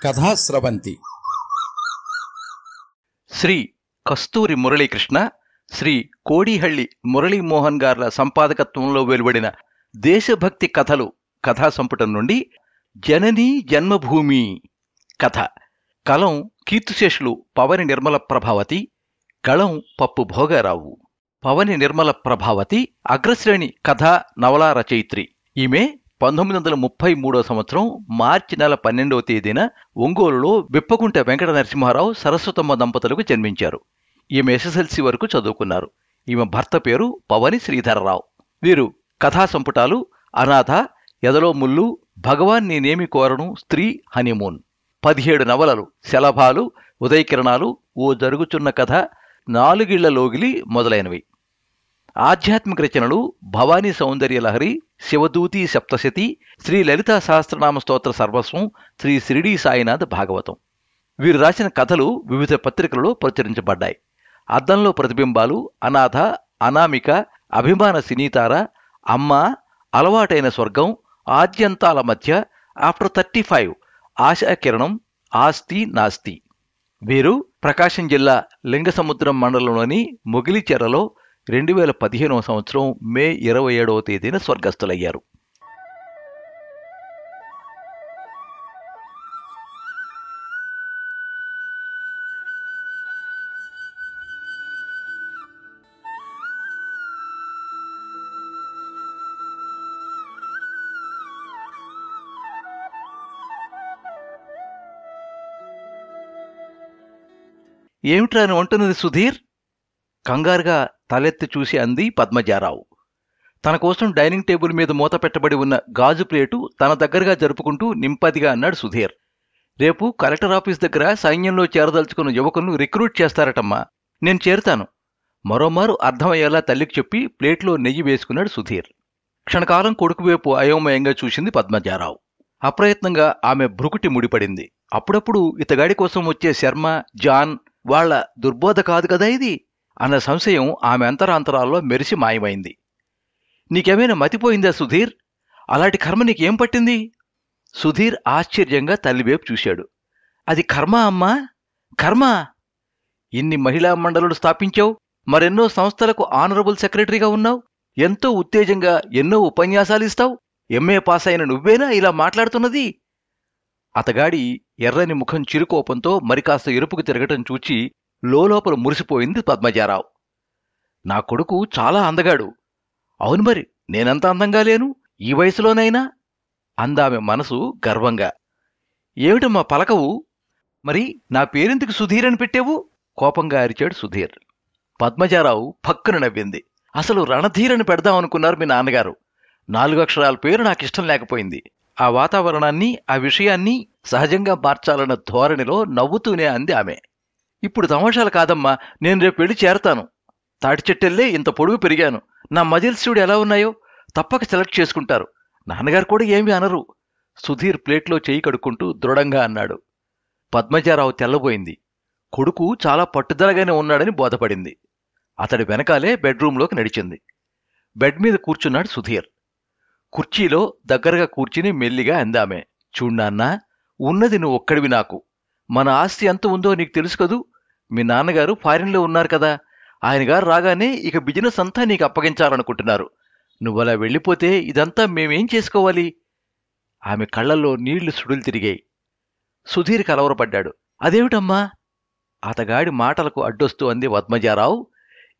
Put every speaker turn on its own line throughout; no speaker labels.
కథాస్రవంతి
శ్రీ కస్తూరి మురళీకృష్ణ, శ్రీ కోడిహళ్లి మురళీమోహన్ గార్ల సంపాదకత్వంలో వెలువడిన దేశభక్తి కథలు కథా సంపుటం నుండి జననీ జన్మభూమి కథ. కలం కీర్తిశేషులు పవని నిర్మల ప్రభావతి, గళం పప్పు భోగారావు. పవని నిర్మల ప్రభావతి అగ్రశ్రేణి కథా నవలా రచయిత్రి. ఈమె 1933 సంవత్సరం మార్చి నెల 12వ తేదీన ఒంగోలులో విప్పకుంట వెంకట నరసింహారావు సరస్వతమ్మ దంపతులకు జన్మించారు. ఈమె ఎస్ఎస్ఎల్సి వరకు చదువుకున్నారు. ఈమె భర్త పేరు పవని శ్రీధరరావు. వీరు కథా సంపుటాలు అనాథ, ఎదలో ముల్లు, భగవాన్ నేనేమి కోరను, స్త్రీ, హనీమూన్, 17 నవలలు, శలభాలు, ఉదయకిరణాలు, ఓ జరుగుచున్న కథ, 4 ఇళ్ల లోగిలి మొదలైనవి. ఆధ్యాత్మిక రచనలు భవానీ సౌందర్యలహరి, శివదూతి సప్తశతి, శ్రీ లలితా సహస్రనామ స్తోత్ర సర్వస్వం, శ్రీ షిరిడీ సాయినాథ్ భాగవతం. వీరు రాసిన కథలు వివిధ పత్రికలలో ప్రచురించబడ్డాయి. అద్దంలో ప్రతిబింబాలు, అనాథ, అనామిక, అభిమాన సినీతార, అమ్మ, అలవాటైన స్వర్గం, ఆద్యంతాల మధ్య, ఆఫ్టర్ 35, ఆశాకిరణం, ఆస్తి నాస్తి. వీరు ప్రకాశం జిల్లా లింగసముద్రం మండలంలోని మొగిలిచెరలో 2015వ సంవత్సరం మే 27వ తేదీన స్వర్గస్థులయ్యారు. ఏమిట్రా అని అంటున్నది సుధీర్? కంగారుగా తలెత్తి చూసి అంది పద్మజారావు. తన కోసం డైనింగ్ టేబుల్ మీద మూత పెట్టబడి ఉన్న గాజు ప్లేటు తన దగ్గరగా జరుపుకుంటూ నింపదిగా అన్నాడు సుధీర్. రేపు కలెక్టర్ ఆఫీస్ దగ్గర సైన్యంలో చేరదలుచుకున్న యువకులను రిక్రూట్ చేస్తారటమ్మా. నేను చేరుతాను. మరోమారు అర్థమయ్యేలా తల్లికి చెప్పి ప్లేట్లో నెయ్యి వేసుకున్నాడు సుధీర్. క్షణకాలం కొడుకు వైపు అయోమయంగా చూసింది పద్మజారావు. అప్రయత్నంగా ఆమె భ్రుకుటి ముడిపడింది. అప్పుడప్పుడు ఇతగాడి కోసం వచ్చే శర్మ, జాన్ వాళ్ల దుర్బోధ కాదు కదా ఇది అన్న సంశయం ఆమె అంతరాంతరాల్లో మెరిసి మాయమైంది. నీకేమైనా మతిపోయిందా సుధీర్? అలాంటి కర్మ నీకేం పట్టింది? సుధీర్ ఆశ్చర్యంగా తల్లివైపు చూశాడు. అది కర్మ అమ్మా, కర్మ. ఇన్ని మహిళా మండలులు స్థాపించావు, మరెన్నో సంస్థలకు ఆనరబుల్ సెక్రటరీగా ఉన్నావు, ఎంతో ఉత్తేజంగా ఎన్నో ఉపన్యాసాలు ఇస్తావు. ఎంఏ పాస్ అయిన నువ్వేనా ఇలా మాట్లాడుతున్నది? అతగాడి ఎర్రని ముఖం చిరుకోపంతో మరికాస్త ఎరుపుకు తిరగటం చూచి లోపల మురిసిపోయింది పద్మజారావు. నా కొడుకు చాలా అందగాడు. అవును, మరి నేనంత అందంగా లేను ఈ వయసులోనైనా అందామె మనసు గర్వంగా. ఏమిటమ్మా పలకవు? మరి నా పేరెందుకు సుధీర్ అని పెట్టావు? కోపంగా అరిచాడు సుధీర్. పద్మజారావు పక్కున నవ్వింది. అసలు రణధీరని పెడదామనుకున్నారు మీ నాన్నగారు. 4 అక్షరాల పేరు నాకిష్టం లేకపోయింది. ఆ వాతావరణాన్ని, ఆ విషయాన్ని సహజంగా మార్చాలన్న ధోరణిలో నవ్వుతూనే అంది ఆమె. ఇప్పుడు తమాషాలు కాదమ్మా, నేను రేపు వెళ్ళి చేరతాను. తాటి చెట్టెల్లే ఇంత పొడుగు పెరిగాను. నా మజిల్స్ చూడు ఎలా ఉన్నాయో. తప్పక సెలెక్ట్ చేసుకుంటారు. నాన్నగారు కూడా ఏమీ అనరు. సుధీర్ ప్లేట్లో చేయి కడుక్కుంటూ దృఢంగా అన్నాడు. పద్మజారావు తెల్లబోయింది. కొడుకు చాలా పట్టుదలగానే ఉన్నాడని బోధపడింది. అతడి వెనకాలే బెడ్రూంలోకి నడిచింది. బెడ్ మీద కూర్చున్నాడు సుధీర్. కుర్చీలో దగ్గరగా కూర్చుని మెల్లిగా అందామె. చూడ్నాన్నా, ఉన్నది నువ్వు ఒక్కడివి నాకు. మన ఆస్తి ఎంత ఉందో నీకు తెలుసు కదూ. మీ నాన్నగారు ఫారిన్లో ఉన్నారు కదా. ఆయనగారు రాగానే ఇక బిజినెస్ అంతా నీకు అప్పగించాలనుకుంటున్నారు. నువ్వలా వెళ్ళిపోతే ఇదంతా మేమేం చేసుకోవాలి? ఆమె కళ్లల్లో నీళ్లు సుడులు తిరిగాయి. సుధీర్ కలవరపడ్డాడు. అదేమిటమ్మా? అతగాడి మాటలకు అడ్డొస్తూ అంది పద్మజారావు.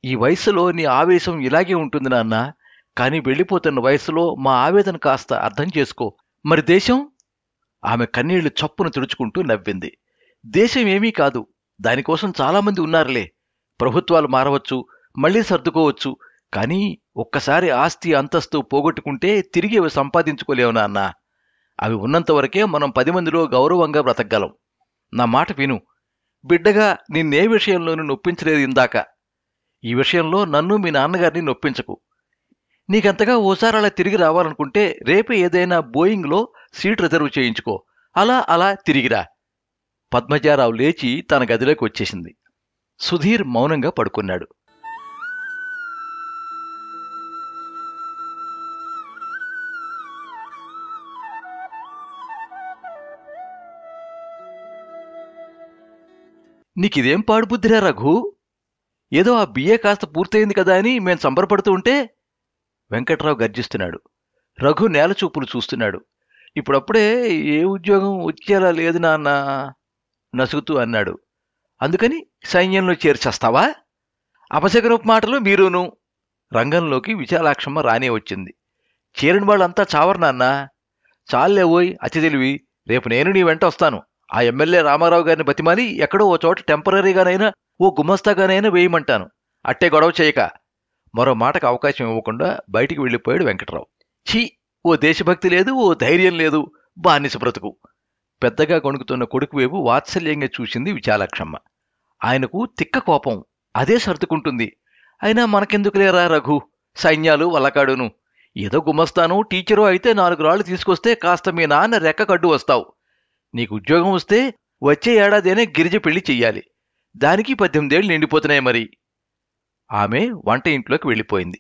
ఈ వయసులో నీ ఆవేశం ఇలాగే ఉంటుంది నాన్న. కానీ వెళ్ళిపోతున్న వయసులో మా ఆవేదన కాస్త అర్థం చేసుకో. మరి దేశం? ఆమె కన్నీళ్లు చప్పును తుడుచుకుంటూ నవ్వింది. దేశం ఏమీ కాదు. దానికోసం చాలామంది ఉన్నారులే. ప్రభుత్వాలు మారవచ్చు, మళ్లీ సర్దుకోవచ్చు. కానీ ఒక్కసారి ఆస్తి అంతస్తు పోగొట్టుకుంటే తిరిగి అవి సంపాదించుకోలేవు నాన్న. అవి ఉన్నంతవరకే మనం 10 మందిలో గౌరవంగా బ్రతకగలం. నా మాట విను. బిడ్డగా నిన్నే విషయంలోనూ నొప్పించలేదు ఇందాక. ఈ విషయంలో నన్ను మీ నాన్నగారిని నొప్పించకు. నీకంతగా ఓసారి అలా తిరిగి రావాలనుకుంటే రేపే ఏదైనా బోయింగ్లో సీట్ రిజర్వ్ చేయించుకో. అలా అలా తిరిగిరా. పద్మజారావు లేచి తన గదిలోకి వచ్చేసింది. సుధీర్ మౌనంగా పడుకున్నాడు. నీకిదేం పాడుబుద్ధిరా రఘు? ఏదో ఆ బిఏ కాస్త పూర్తయింది కదా అని మేం సంబరపడుతూ ఉంటే వెంకట్రావు గర్జిస్తున్నాడు. రఘు నేలచూపులు చూస్తున్నాడు. ఇప్పుడప్పుడే ఏ ఉద్యోగం వచ్చేలా లేదు నాన్న నసుగుతూ అన్నాడు. అందుకని సైన్యంలో చేర్చేస్తావా? అపశకరపు మాటలు మీరును. రంగంలోకి విశాలాక్షమ్మ రానే వచ్చింది. చేరిన వాళ్ళంతా చావరు నాన్న. చాలేవోయ్ అతి తెలివి. రేపు నేను నీ వెంట వస్తాను. ఆ ఎమ్మెల్యే రామారావు గారిని బతిమాలి ఎక్కడో ఓ చోట టెంపరీగానైనా ఓ గుమస్తాగానైనా వేయమంటాను. అట్టే గొడవ చేయక. మరో మాటకు అవకాశం ఇవ్వకుండా బయటికి వెళ్ళిపోయాడు వెంకట్రావు. ఛీ, ఓ దేశభక్తి లేదు, ఓ ధైర్యం లేదు, బానిస బ్రతుకు. పెద్దగా కొణుకుతున్న కొడుకు వైపు వాత్సల్యంగా చూసింది విశాలాక్షమ్మ. ఆయనకు తిక్క కోపం అదే సర్దుకుంటుంది. అయినా మనకెందుకులేరా రఘు, సైన్యాలు వల్లకాడును. ఏదో గుమస్తాను టీచరు అయితే 4 రాళ్లు తీసుకొస్తే కాస్త మీ నాన్న రెక్క కడ్డు వస్తావు. నీకు ఉద్యోగం వస్తే వచ్చే ఏడాదేనే గిరిజ పెళ్లి చెయ్యాలి. దానికి 18 ఏళ్లు నిండిపోతున్నాయి మరి. ఆమె వంట ఇంట్లోకి వెళ్ళిపోయింది.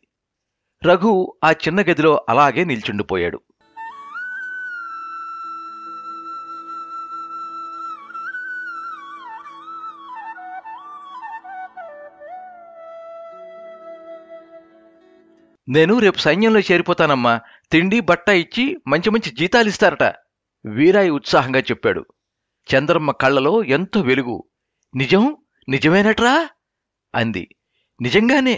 రఘు ఆ చిన్న గదిలో అలాగే నిల్చుండిపోయాడు. నేను రేపు సైన్యంలో చేరిపోతానమ్మా. తిండి బట్ట ఇచ్చి మంచి మంచి జీతాలిస్తారట వీరాయి ఉత్సాహంగా చెప్పాడు. చంద్రమ్మ కళ్ళలో ఎంతో వెలుగు. నిజం? నిజమేనట్రా అంది. నిజంగానే.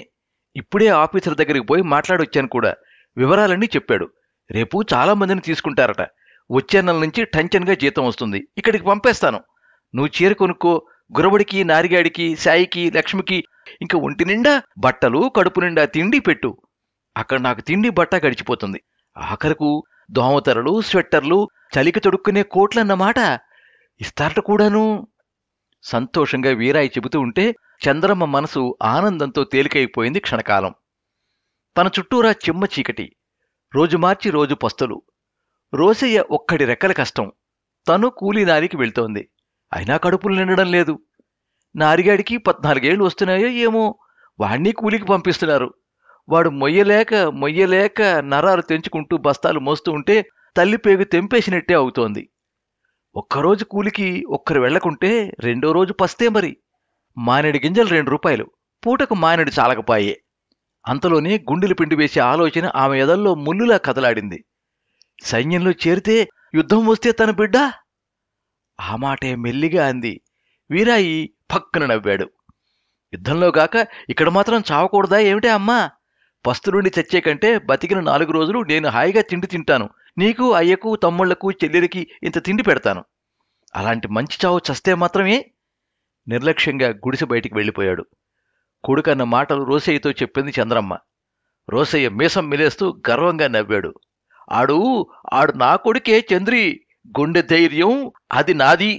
ఇప్పుడే ఆఫీసర్ దగ్గరికి పోయి మాట్లాడొచ్చాను కూడా. వివరాలన్నీ చెప్పాడు. రేపు చాలా మందిని తీసుకుంటారట. వచ్చే నెల నుంచి టంచన్గా జీతం వస్తుంది. ఇక్కడికి పంపేస్తాను. నువ్వు చీర కొనుక్కో. గురబడికి, నారిగాడికి, సాయికి, లక్ష్మికి ఇంక ఒంటి నిండా బట్టలు, కడుపు నిండా తిండి పెట్టు. అక్కడ నాకు తిండి బట్ట గడిచిపోతుంది. ఆఖరకు దోమతెరలు, స్వెట్టర్లు, చలికి తొడుక్కునే కోట్లన్నమాట ఇస్తారట కూడాను. సంతోషంగా వీరాయి చెబుతూ ఉంటే చంద్రమ్మ మనసు ఆనందంతో తేలికైపోయింది క్షణకాలం. తన చుట్టూరా చిమ్మ చీకటి. రోజు మార్చి రోజు పస్తులు. రోసయ్య ఒక్కడి రెక్కల కష్టం. తను కూలీనాలికి వెళ్తోంది. అయినా కడుపులు నిండడం లేదు. నారిగాడికి 14 ఏళ్లు వస్తున్నాయో ఏమో, వాణ్ణి కూలికి పంపిస్తున్నారు. వాడు మొయ్యలేక నరాలు తెంచుకుంటూ బస్తాలు మోస్తూ ఉంటే తల్లిపేగు తెంపేసినట్టే అవుతోంది. ఒక్కరోజు కూలికి ఒక్కరు వెళ్లకుంటే రెండో రోజు పస్తే మరి. మానేడి గింజలు 2 రూపాయలు. పూటకు మానేడు చాలకపాయే. అంతలోనే గుండెలు పిండి వేసే ఆలోచన ఆమె ఎదల్లో ముల్లులా కదలాడింది. సైన్యంలో చేరితే యుద్ధం వస్తే తన బిడ్డ? ఆ మాటే మెల్లిగా అంది. వీరాయి పక్కన నవ్వాడు. యుద్ధంలో గాక ఇక్కడ మాత్రం చావకూడదా ఏమిటే అమ్మా? పస్తులుండి చచ్చే కంటే బతికిన 4 రోజులు నేను హాయిగా తిండి తింటాను. నీకు, అయ్యకు, తమ్ముళ్లకు, చెల్లెలికి ఇంత తిండి పెడతాను. అలాంటి మంచి చావు చస్తే మాత్రమే. నిర్లక్ష్యంగా గుడిసె బయటికి వెళ్ళిపోయాడు. కొడుకన్న మాటలు రోసయ్యతో చెప్పింది చంద్రమ్మ. రోసయ్య మీసం మిలేస్తూ గర్వంగా నవ్వాడు. ఆడు నా కొడుకే చంద్రి. గుండె ధైర్యం అది నాది.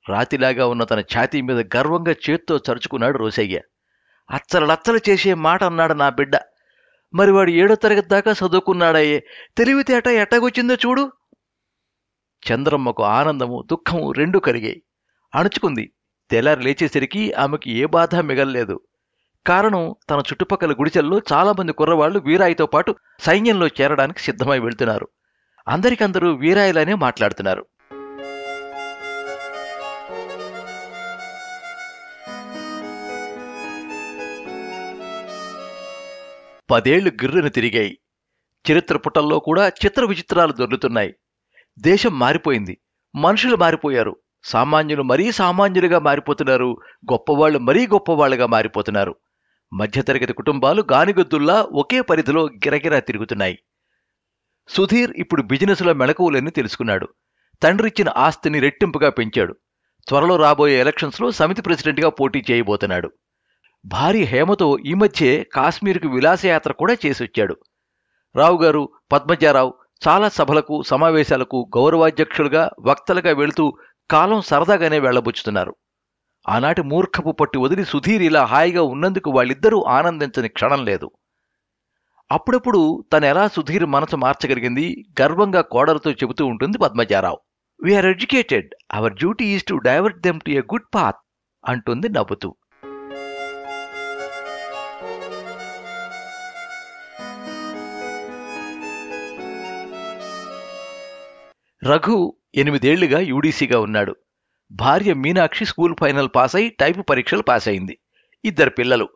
రాతిలాగా ఉన్న తన ఛాతీ మీద గర్వంగా చేత్తో చరుచుకున్నాడు రోసయ్య. అచ్చలడచ్చలు చేసే మాట అన్నాడు నా బిడ్డ. మరి వాడు 7వ తరగతి దాకా చదువుకున్నాడాయే. తెలివితేట ఎట్టగొచ్చిందో చూడు. చంద్రమ్మకు ఆనందము, దుఃఖము రెండూ కలిగాయి. అణుచుకుంది. తెల్లారి లేచేసరికి ఆమెకు ఏ బాధ మిగల్లేదు. కారణం, తన చుట్టుపక్కల గుడిసెల్లో చాలామంది కుర్రవాళ్లు వీరాయితో పాటు సైన్యంలో చేరడానికి సిద్ధమై వెళ్తున్నారు. అందరికందరూ వీరాయిలానే మాట్లాడుతున్నారు. పదేళ్లు గిర్రును తిరిగాయి. చరిత్ర పుటల్లో కూడా చిత్ర విచిత్రాలు దొర్లుతున్నాయి. దేశం మారిపోయింది. మనుషులు మారిపోయారు. సామాన్యులు మరీ సామాన్యులుగా మారిపోతున్నారు. గొప్పవాళ్లు మరీ గొప్పవాళ్లుగా మారిపోతున్నారు. మధ్యతరగతి కుటుంబాలు గానిగొద్దుల్లా ఒకే పరిధిలో గిరగిరా తిరుగుతున్నాయి. సుధీర్ ఇప్పుడు బిజినెస్లో మెళకువలన్నీ తెలుసుకున్నాడు. తండ్రిచ్చిన ఆస్తిని రెట్టింపుగా పెంచాడు. త్వరలో రాబోయే ఎలక్షన్స్లో సమితి ప్రెసిడెంట్గా పోటీ చేయబోతున్నాడు. భార్య హేమతో ఈ మధ్యే కాశ్మీర్కు విలాసయాత్ర కూడా చేసొచ్చాడు. రావుగారు, పద్మజారావు చాలా సభలకు, సమావేశాలకు గౌరవాధ్యక్షులుగా, వక్తలుగా వెళుతూ కాలం సరదాగానే వెళ్లబుచ్చుతున్నారు. ఆనాటి మూర్ఖపు పట్టి వదిలి సుధీర్ ఇలా హాయిగా ఉన్నందుకు వాళ్ళిద్దరూ ఆనందించని క్షణం లేదు. అప్పుడప్పుడు తనెలా సుధీర్ మనసు మార్చగలిగింది గర్వంగా కోడలతో చెబుతూ ఉంటుంది పద్మజారావు. We are educated, our duty is to divert them to a good path అంటుంది నవ్వుతూ. రఘు 8 ఏళ్లుగా యూడీసీగా ఉన్నాడు. భార్య మీనాక్షి స్కూల్ ఫైనల్ పాస్ అయి టైపు పరీక్షలు పాస్ అయింది. 2 పిల్లలు.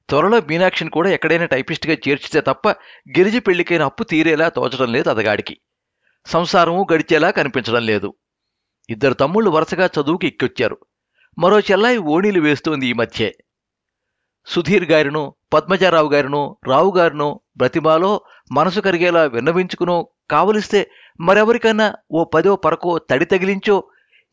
త్వరలో మీనాక్షిని కూడా ఎక్కడైనా టైపిస్ట్గా చేర్చితే తప్ప గిరిజి పెళ్లికైన అప్పు తీరేలా తోచడం లేదు అతగాడికి. సంసారము గడిచేలా కనిపించడం లేదు. 2 తమ్ముళ్ళు వరుసగా చదువుకి ఎక్కొచ్చారు. మరో చెల్లాయి ఓణీలు వేస్తోంది ఈ మధ్యే. సుధీర్ గారినో, పద్మజారావు గారినో, రావు గారినో బ్రతిమాలో, మనసు కరిగేలా విన్నవించుకునో, కావలిస్తే మరెవరికన్నా ఓ 10 పరకో తడి తగిలించో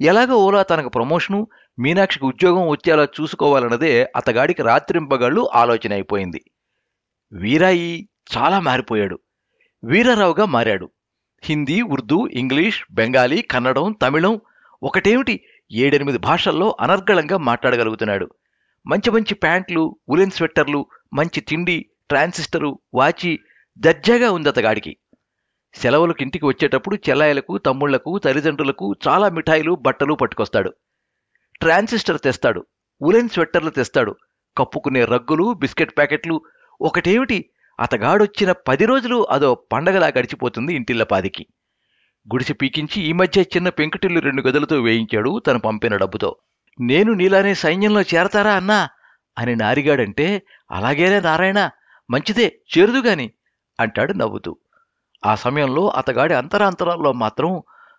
ఎలాగో ఓలా తనకు ప్రమోషను, మీనాక్షికి ఉద్యోగం వచ్చేలా చూసుకోవాలన్నదే అతగాడికి రాత్రింపగళ్ళు ఆలోచన అయిపోయింది. వీరాయి చాలా మారిపోయాడు. వీరారావుగా మారాడు. హిందీ, ఉర్దూ, ఇంగ్లీష్, బెంగాలీ, కన్నడం, తమిళం ఒకటేమిటి 7-8 భాషల్లో అనర్గళంగా మాట్లాడగలుగుతున్నాడు. మంచి మంచి ప్యాంట్లు, ఉలెన్ స్వెట్టర్లు, మంచి తిండి, ట్రాన్సిస్టరు, వాచి దర్జాగా ఉంది అతగాడికి. సెలవులకు ఇంటికి వచ్చేటప్పుడు చెల్లాయిలకు, తమ్ముళ్లకు, తల్లిదండ్రులకు చాలా మిఠాయిలు, బట్టలు పట్టుకొస్తాడు. ట్రాన్సిస్టర్ తెస్తాడు, ఉలెన్ స్వెట్టర్లు తెస్తాడు, కప్పుకునే రగ్గులు, బిస్కెట్ ప్యాకెట్లు ఒకటేమిటి అతగాడొచ్చిన 10 రోజులు అదో పండగలా గడిచిపోతుంది ఇంటిల్లపాదికి. గుడిసి పీకించి ఈ మధ్య చిన్న పెంకుటిల్లు 2 గదులతో వేయించాడు తను పంపిన డబ్బుతో. నేను నీలానే సైన్యంలో చేరతారా అన్నా అని నారిగాడంటే, అలాగేనే నారాయణ, మంచిదే, చేరుదుగాని అంటాడు నవ్వుతూ. ఆ సమయంలో అతగాడి అంతరాంతరాల్లో మాత్రం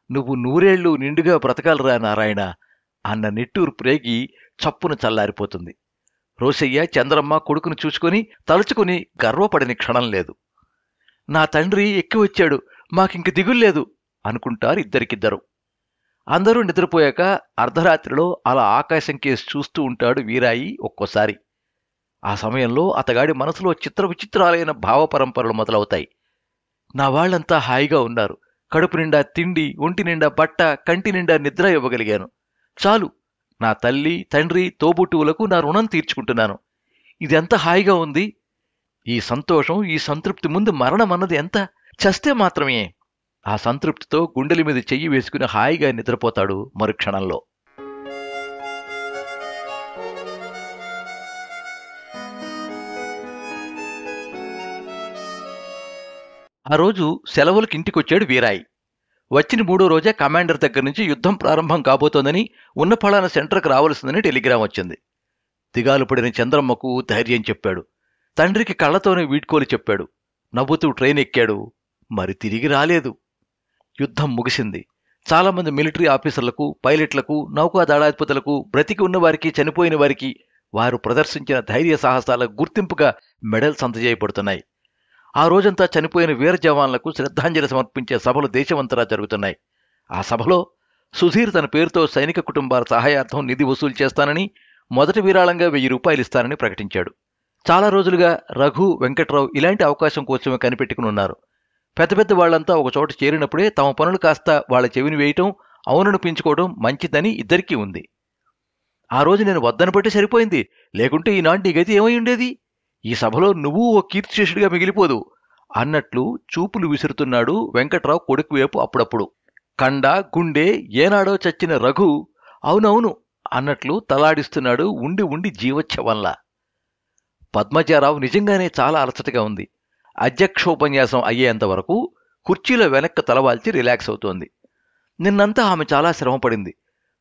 నువ్వు 100 ఏళ్ళు నిండుగా బ్రతకాలరా నారాయణ అన్న నిట్టూరు ప్రేగి చప్పున చల్లారిపోతుంది. రోసయ్య, చంద్రమ్మ కొడుకును చూసుకుని తలుచుకుని గర్వపడని క్షణం లేదు. నా తండ్రి ఎక్కి వచ్చాడు, మాకింక దిగుల్లేదు అనుకుంటారు ఇద్దరికిద్దరు. అందరూ నిద్రపోయాక అర్ధరాత్రిలో అలా ఆకాశం కేసి చూస్తూ ఉంటాడు వీరాయి ఒక్కోసారి. ఆ సమయంలో అతగాడి మనసులో చిత్ర విచిత్రాలైన భావపరంపరలు మొదలవుతాయి. నా వాళ్లంతా హాయిగా ఉన్నారు. కడుపు నిండా తిండి, ఒంటి నిండా బట్ట, కంటి నిండా నిద్ర ఇవ్వగలిగాను. చాలు, నా తల్లి, తండ్రి, తోబుట్టువులకు నా రుణం తీర్చుకుంటున్నాను. ఇదెంత హాయిగా ఉంది. ఈ సంతోషం, ఈ సంతృప్తి ముందు మరణం అన్నది ఎంత? చస్తే మాత్రమే. ఆ సంతృప్తితో గుండెల మీద చెయ్యి వేసుకుని హాయిగా నిద్రపోతాడు మరుక్షణంలో. ఆ రోజు సెలవులకు ఇంటికొచ్చాడు వీరాయి. వచ్చిన 3వ రోజే కమాండర్ దగ్గర నుంచి యుద్ధం ప్రారంభం కాబోతోందని, ఉన్న ఫలానా సెంటర్కు రావాల్సిందని టెలిగ్రామ్ వచ్చింది. దిగాలు పడిన చంద్రమ్మకు ధైర్యం చెప్పాడు. తండ్రికి కళ్లతోనే వీడ్కోలు చెప్పాడు. నవ్వుతూ ట్రైన్ ఎక్కాడు. మరి తిరిగి రాలేదు. యుద్ధం ముగిసింది. చాలామంది మిలిటరీ ఆఫీసర్లకు, పైలట్లకు, నౌకా దళాధిపతులకు, బ్రతికి ఉన్నవారికి, చనిపోయిన వారికి వారు ప్రదర్శించిన ధైర్య సాహసాలకు గుర్తింపుగా మెడల్స్ అందజేయబడుతున్నాయి. ఆ రోజంతా చనిపోయిన వీర జవాన్లకు శ్రద్ధాంజలి సమర్పించే సభలు దేశమంతటా జరుగుతున్నాయి. ఆ సభలో సుధీర్ తన పేరుతో సైనిక కుటుంబాల సహాయార్థం నిధి వసూలు చేస్తానని, మొదటి విరాళంగా 1000 రూపాయలు ఇస్తానని ప్రకటించాడు. చాలా రోజులుగా రఘు, వెంకట్రావు ఇలాంటి అవకాశం కోసమే కనిపెట్టుకుని ఉన్నారు. పెద్ద పెద్ద వాళ్లంతా ఒకచోట చేరినప్పుడే తమ పనులు కాస్త వాళ్ల చెవిని వేయటం, అవుననిపించుకోవడం మంచిదని ఇద్దరికీ ఉంది. ఆ రోజు నేను వద్దను బట్టి సరిపోయింది, లేకుంటే ఈనాటి గతి ఏమై ఉండేది? ఈ సభలో నువ్వు ఓ కీర్తిశేషుడిగా మిగిలిపోదు అన్నట్లు చూపులు విసురుతున్నాడు వెంకట్రావు కొడుకు వైపు అప్పుడప్పుడు. కండ, గుండె ఏనాడో చచ్చిన రఘు అవునవును అన్నట్లు తలాడిస్తున్నాడు ఉండి ఉండి జీవోత్సవంలా. పద్మజారావు నిజంగానే చాలా అలసటగా ఉంది. అధ్యక్షోపన్యాసం అయ్యేంతవరకు కుర్చీలో వెనక్కి తలవాల్చి రిలాక్స్ అవుతోంది. నిన్నంతా ఆమె చాలా శ్రమపడింది.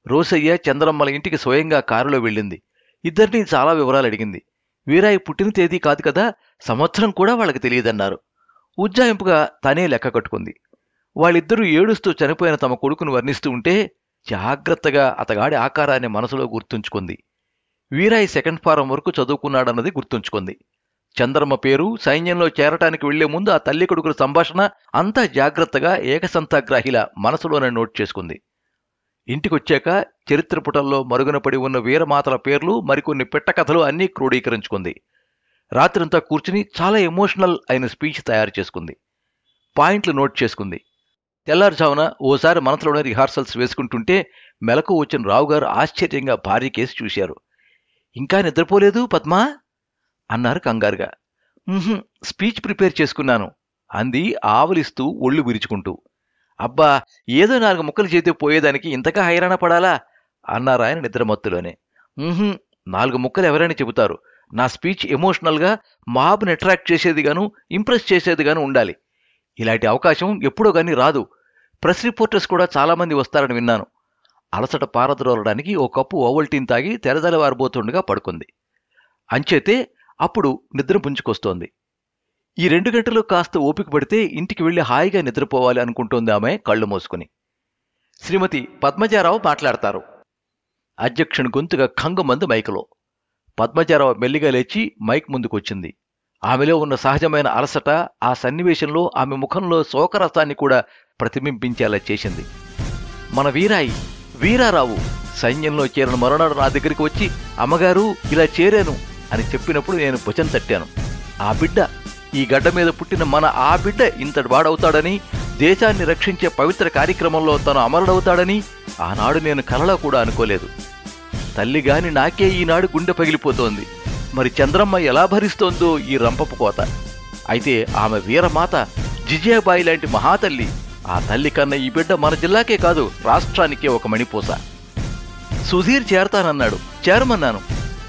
రోసయ్య, చంద్రమ్మల ఇంటికి స్వయంగా కారులో వెళ్ళింది. ఇద్దరినీ చాలా వివరాలు అడిగింది. వీరాయి పుట్టిన తేదీ కాదు కదా, సంవత్సరం కూడా వాళ్ళకి తెలియదన్నారు. ఉజ్జాయింపుగా తనే లెక్క కట్టుకుంది. వాళ్ళిద్దరూ ఏడుస్తూ చనిపోయిన తమ కొడుకును వర్ణిస్తూ ఉంటే జాగ్రత్తగా అతగాడి ఆకారాన్ని మనసులో గుర్తుంచుకుంది. వీరాయి 2nd ఫారం వరకు చదువుకున్నాడన్నది గుర్తుంచుకుంది. చంద్రమ్మ పేరు, సైన్యంలో చేరటానికి వెళ్లే ముందు ఆ తల్లి కొడుకుల సంభాషణ అంతా జాగ్రత్తగా ఏకసంతాగ్రాహిలా మనసులోనే నోట్ చేసుకుంది. ఇంటికొచ్చాక చరిత్ర పుటల్లో మరుగున పడి ఉన్న వీరమాతల పేర్లు, మరికొన్ని పిట్టకథలు అన్నీ క్రోడీకరించుకుంది. రాత్రంతా కూర్చుని చాలా ఎమోషనల్ అయిన స్పీచ్ తయారు చేసుకుంది. పాయింట్లు నోట్ చేసుకుంది. తెల్లారుజామున ఓసారి మనసులోనే రిహార్సల్స్ వేసుకుంటుంటే మెలకు వచ్చిన రావుగారు ఆశ్చర్యంగా భార్య కేసి చూశారు. ఇంకా నిద్రపోలేదు పద్మా అన్నారు కంగారుగా. స్పీచ్ ప్రిపేర్ చేసుకున్నాను అంది ఆవలిస్తూ ఒళ్ళు విరుచుకుంటూ. అబ్బా, ఏదో 4 ముక్కలు చేతి పోయేదానికి ఇంతగా హైరాణ పడాలా అన్నారాయన నిద్రమత్తులోనే. 4 ముక్కలు ఎవరైనా చెబుతారు. నా స్పీచ్ ఎమోషనల్గా మాబ్ని అట్రాక్ట్ చేసేదిగాను, ఇంప్రెస్ చేసేదిగాను ఉండాలి. ఇలాంటి అవకాశం ఎప్పుడో గానీ రాదు. ప్రెస్ రిపోర్టర్స్ కూడా చాలామంది వస్తారని విన్నాను. అలసట పారద్రోలడానికి ఓ కప్పు ఓవల్టీన్ తాగి తెరదలవారిపోతుండగా పడుకుంది. అంచేతే అప్పుడు నిద్ర పుంజుకొస్తోంది. ఈ 2 గంటలు కాస్త ఓపిక పడితే ఇంటికి వెళ్లి హాయిగా నిద్రపోవాలి అనుకుంటోంది ఆమె కళ్ళు మూసుకుని. శ్రీమతి పద్మజారావు మాట్లాడతారు. అధ్యక్షుని గొంతుగా ఖంగుమంది మైకులో. పద్మజారావు మెల్లిగా లేచి మైక్ ముందుకొచ్చింది. ఆమెలో ఉన్న సహజమైన అలసట ఆ సన్నివేశంలో ఆమె ముఖంలో శోకరసాన్ని కూడా ప్రతిబింబించేలా చేసింది. మన వీరారావు సైన్యంలో చేరిన మరునాడు నా దగ్గరికి వచ్చి, అమ్మగారు ఇలా చేరాను అని చెప్పినప్పుడు నేను భుజం తట్టాను. ఆ బిడ్డ, ఈ గడ్డ మీద పుట్టిన ఆ బిడ్డ ఇంతటి వాడవుతాడని, దేశాన్ని రక్షించే పవిత్ర కార్యక్రమంలో తను అమరుడవుతాడని ఆనాడు నేను కలలో కూడా అనుకోలేదు. తల్లిగాని నాకే ఈనాడు గుండె పగిలిపోతోంది. మరి చంద్రమ్మ ఎలా భరిస్తోందో ఈ రంపపు కోత. అయితే ఆమె వీరమాత జిజియాబాయి లాంటి మహాతల్లి. ఆ తల్లి కన్నా ఈ బిడ్డ మన జిల్లాకే కాదు, రాష్ట్రానికే ఒక మణిపూస. సుధీర్ చేరతానన్నాడు. చేరమన్నాను.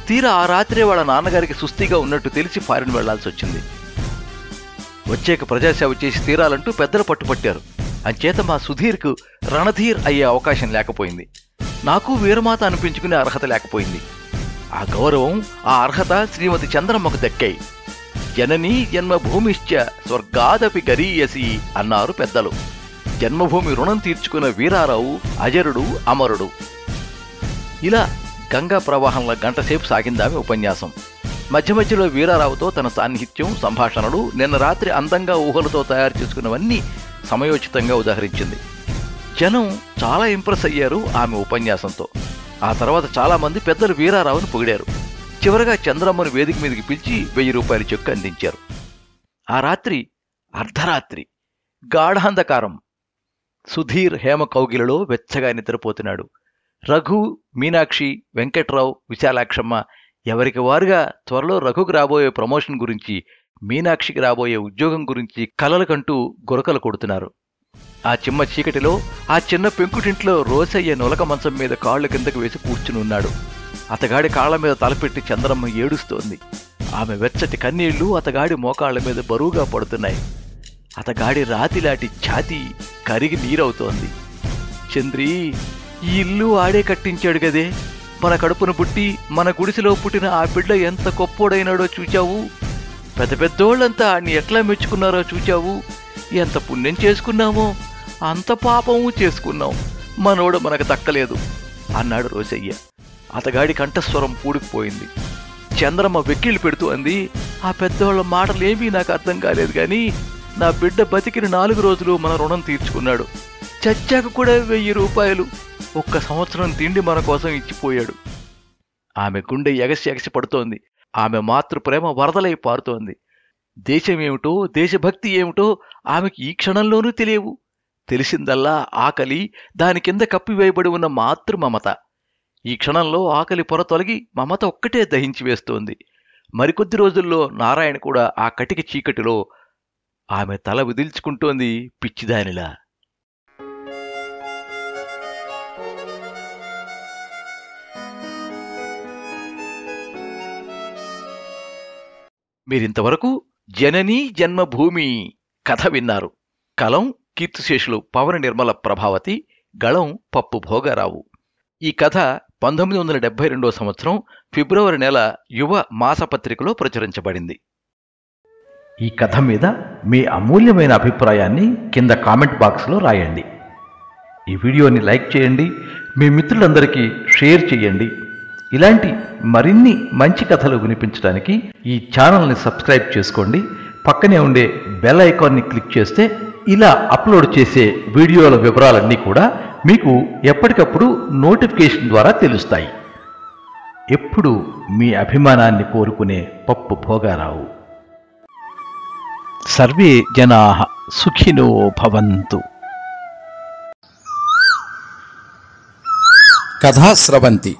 తీరా ఆ రాత్రే వాళ్ళ నాన్నగారికి సుస్థిగా ఉన్నట్టు తెలిసి ఫారిన్ వెళ్లాల్సి వచ్చింది. వచ్చేక ప్రజాసేవ చేసి తీరాలంటూ పెద్దలు పట్టుపట్టారు. అంచేత మా సుధీర్కు రణధీర్ అయ్యే అవకాశం లేకపోయింది. నాకు వీరమాత అనిపించుకునే అర్హత లేకపోయింది. ఆ గౌరవం, ఆ అర్హత శ్రీమతి చంద్రమ్మకు దక్కాయి. జననీ జన్మభూమిశ్చ స్వర్గాదపి గరీయసి అన్నారు పెద్దలు. జన్మభూమి రుణం తీర్చుకున్న వీరారావు అజరుడు, అమరుడు. ఇలా గంగా ప్రవాహంలో గంటసేపు సాగిందామె ఉపన్యాసం. మధ్య మధ్యలో వీరారావుతో తన సాన్నిహిత్యం, సంభాషణలు, నిన్న రాత్రి అందంగా ఊహలతో తయారు చేసుకున్నవన్నీ సమయోచితంగా ఉదాహరించింది. జనం చాలా ఇంప్రెస్ అయ్యారు ఆమె ఉపన్యాసంతో. ఆ తర్వాత చాలామంది పెద్దలు వీరారావును పొగిడారు. చివరగా చంద్రమ్మను వేదిక మీదకి పిలిచి 1000 రూపాయల చెక్కు అందించారు. ఆ రాత్రి అర్ధరాత్రి, గాఢాంధకారం. సుధీర్ హేమ కౌగిలలో వెచ్చగా నిద్రపోతున్నాడు. రఘు, మీనాక్షి, వెంకట్రావు, విశాలాక్షమ్మ ఎవరికి వారుగా త్వరలో రఘుకు రాబోయే ప్రమోషన్ గురించి, మీనాక్షికి రాబోయే ఉద్యోగం గురించి కలలు కంటూ గురకలు కొడుతున్నారు. ఆ చిమ్మ చీకటిలో ఆ చిన్న పెంకుటింట్లో రోసయ్య నులక మంచం మీద కాళ్లు కిందకు వేసి కూర్చుని ఉన్నాడు. అతగాడి కాళ్ల మీద తలపెట్టి చంద్రమ్మ ఏడుస్తోంది. ఆమె వెచ్చటి కన్నీళ్లు అతగాడి మోకాళ్ల మీద బరువుగా పడుతున్నాయి. అతగాడి రాతిలాంటి ఛాతీ కరిగి నీరవుతోంది. చంద్రీ, ఈ ఇల్లు ఆడే కట్టించాడు గదే. మన కడుపును పుట్టి మన గుడిసెలో పుట్టిన ఆ బిడ్డ ఎంత గొప్పోడైనాడో చూచావు. పెద్ద పెద్దోళ్ళంతా ఆడిని ఎట్లా మెచ్చుకున్నారో చూచావు. ఎంత పుణ్యం చేసుకున్నామో అంత పాపము చేసుకున్నాం. మనోడు మనకు దక్కలేదు అన్నాడు రోసయ్య. అతగాడి కంఠస్వరం పూడుకుపోయింది. చంద్రమ్మ వెక్కిళ్ళు పెడుతూ అంది, ఆ పెద్దోళ్ళ మాటలేమీ నాకు అర్థం కాలేదు కానీ నా బిడ్డ బతికిన 4 రోజులు మన రుణం తీర్చుకున్నాడు. చచ్చాక కూడా 1000 రూపాయలు, 1 సంవత్సరం తిండి మన కోసం ఇచ్చిపోయాడు. ఆమె గుండె ఎగసి పడుతోంది. ఆమె మాతృప్రేమ వరదలై పారుతోంది. దేశమేమిటో, దేశభక్తి ఏమిటో ఆమెకి ఈ క్షణంలోనూ తెలియవు. తెలిసిందల్లా ఆకలి, దాని కింద కప్పివేయబడి ఉన్న మాతృమమత. ఈ క్షణంలో ఆకలి పొర తొలగి మమత ఒక్కటే దహించి వేస్తోంది. మరికొద్ది రోజుల్లో నారాయణ కూడా ఆ కటిక చీకటిలో ఆమె తల విదిల్చుకుంటోంది పిచ్చిదానిలా. మీరింతవరకు జననీ జన్మభూమి కథ విన్నారు. కలం కీర్తిశేషులు పవన నిర్మల ప్రభావతి, గళం పప్పు భోగారావు. ఈ కథ 1972 సంవత్సరం ఫిబ్రవరి నెల యువ మాసపత్రికలో ప్రచురించబడింది. ఈ కథ మీద మీ అమూల్యమైన అభిప్రాయాన్ని కింద కామెంట్ బాక్స్లో రాయండి. ఈ వీడియోని లైక్ చేయండి, మీ మిత్రులందరికీ షేర్ చేయండి. ఇలాంటి మరిన్ని మంచి కథలు వినిపించడానికి ఈ ఛానల్ని సబ్స్క్రైబ్ చేసుకోండి. పక్కనే ఉండే బెల్ ఐకాన్ని క్లిక్ చేస్తే ఇలా అప్లోడ్ చేసే వీడియోల వివరాలన్నీ కూడా మీకు ఎప్పటికప్పుడు నోటిఫికేషన్ ద్వారా తెలుస్తాయి. ఎప్పుడు మీ అభిమానాన్ని కోరుకునే పప్పు భోగారావు. సర్వే జనాః సుఖినో భవంతు.
కథా స్రవంతి.